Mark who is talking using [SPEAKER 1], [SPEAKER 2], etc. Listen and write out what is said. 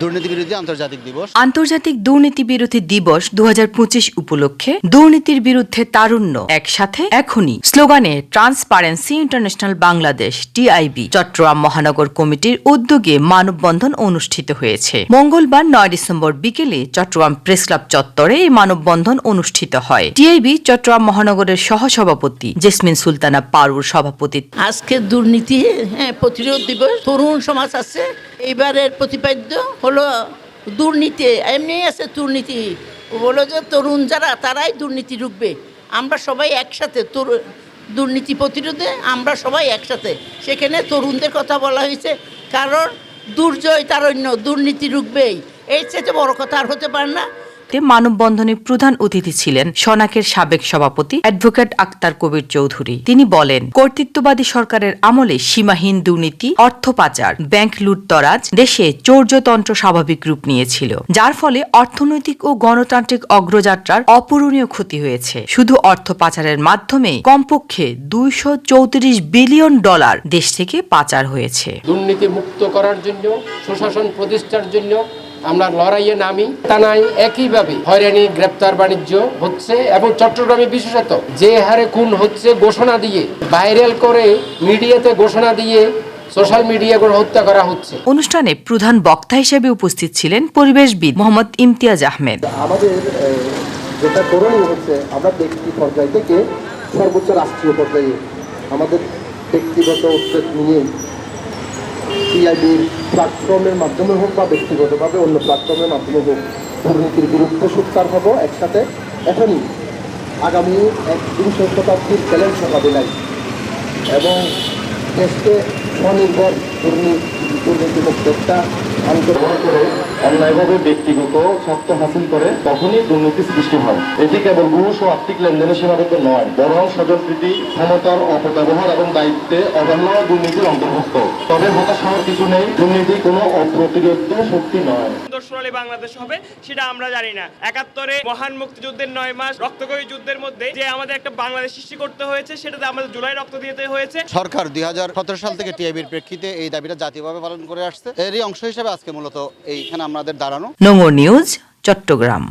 [SPEAKER 1] দুর্নীতিবিরোধী আন্তর্জাতিক দিবস
[SPEAKER 2] আন্তর্জাতিক দুর্নীতি বিরোধী দিবস 2025 উপলক্ষে দুর্নীতির বিরুদ্ধে তারুণ্য একসাথে এখনই স্লোগানে Transparency International Bangladesh TIB Chittagong মহানগর কমিটির উদ্যোগে মানববন্ধন অনুষ্ঠিত হয়েছে। মঙ্গলবার 9 ডিসেম্বর বিকেলে চট্টগ্রাম প্রেসক্লাব চত্বরে এই মানববন্ধন অনুষ্ঠিত হয়। টিআইবি চট্টগ্রাম মহানগরের সহসভাপতি জেসমিন সুলতানা পারুর সভাপতিত্বে
[SPEAKER 3] আজকে দুর্নীতি প্রতিরোধ দিবস। তরুণ সমাজ আছে, এইবারের প্রতিপাদ্য হলো দুর্নীতি। এমনি আছে দুর্নীতি বলো যে তরুণ যারা তারাই দুর্নীতি রুখবে। আমরা সবাই একসাথে দুর্নীতি প্রতিরোধে আমরা সবাই একসাথে। সেখানে তরুণদের কথা বলা হয়েছে, কারণ দুর্জয় তারণ্য, দুর্নীতি রুখবেই, এর চেয়ে বড় কথা আর হতে পারে না।
[SPEAKER 2] মানববন্ধনে প্রধান অতিথি ছিলেন সনাকের সাবেক সভাপতি অ্যাডভোকেট আক্তার কবির চৌধুরী। তিনি বলেন, কর্তৃত্ববাদী সরকারের আমলে সীমাহীন দুর্নীতি, অর্থ পাচার, ব্যাংক লুটতরাজ দেশে চৌর্যতন্ত্র স্বাভাবিক রূপ নিয়েছিল, যার ফলে অর্থনৈতিক ও গণতান্ত্রিক অগ্রযাত্রার অপূরণীয় ক্ষতি হয়েছে। শুধু অর্থ পাচারের মাধ্যমে কমপক্ষে $234 বিলিয়ন দেশ থেকে পাচার হয়েছে।
[SPEAKER 4] দুর্নীতি মুক্ত করার জন্য, সুশাসন প্রতিষ্ঠার জন্য আমরা লড়াইয়ে নামি। থানায় একইভাবে হয়রানি, গ্রেপ্তার বাণিজ্য হচ্ছে এবং চট্টগ্রামে বিশেষত যে হারে খুন হচ্ছে ঘোষণা দিয়ে, ভাইরাল করে মিডিয়াতে ঘোষণা দিয়ে, সোশ্যাল মিডিয়া করে হত্যা করা হচ্ছে।
[SPEAKER 2] অনুষ্ঠানে প্রধান বক্তা হিসেবে উপস্থিত ছিলেন পরিবেশবিদ মোহাম্মদ ইমতিয়াজ আহমেদ।
[SPEAKER 5] আমাদের যেটা করণীয় হচ্ছে, আমরা ব্যক্তি পর্যায় থেকে সর্বোচ্চ রাষ্ট্রীয় পর্যায়ে আমাদের ব্যক্তিগত উদ্যোগ নিয়ে টিআইবির প্ল্যাটফর্মের মাধ্যমে হোক বা ব্যক্তিগতভাবে অন্য প্ল্যাটফর্মের মাধ্যমে হোক দুর্নীতির বিরুদ্ধে সোচ্চার হব একসাথে। এখনই আগামী 21 শতাব্দীর চ্যালেঞ্জ মোকাবিলায় এবং দেশকে স্বনির্ভর দুর্নীতিমুক্ত একটা আন্দোলন করে অন্যায়ভাবে ব্যক্তিগত স্বার্থ হাসিল করে তখনই দুর্নীতি সৃষ্টি হয়। এটি কেবল ঘুষ ও আর্থিক লেনদেনে সীমাবদ্ধ নয়, বরং স্বজনপ্রীতি, ক্ষমতার অপব্যবহার এবং দায়িত্বে অবহেলা দুর্নীতির অন্তর্ভুক্ত। তবে হতাশ হওয়ার কিছু নেই, দুর্নীতি কোনো অপ্রতিরোধ্য শক্তি নয়।
[SPEAKER 6] সোনালী বাংলাদেশ হবে সেটা আমরা জানি না। 71-এ মহান মুক্তিযুদ্ধের 9 মাস রক্তক্ষয়ী যুদ্ধের মধ্যে যে আমাদের একটা বাংলাদেশ সৃষ্টি করতে হয়েছে, সেটাতে আমাদের জুলাই রক্ত দিতে হয়েছে।
[SPEAKER 1] সরকার 2017 সাল থেকে টিআইবির প্রেক্ষিতে এই দাবিটা জাতীয়ভাবে পালন করে আসছে। এরই অংশ হিসেবে আজকে মূলত এইখানে আমাদের দাঁড়ানো।
[SPEAKER 2] নোংর নিউজ, চট্টগ্রাম।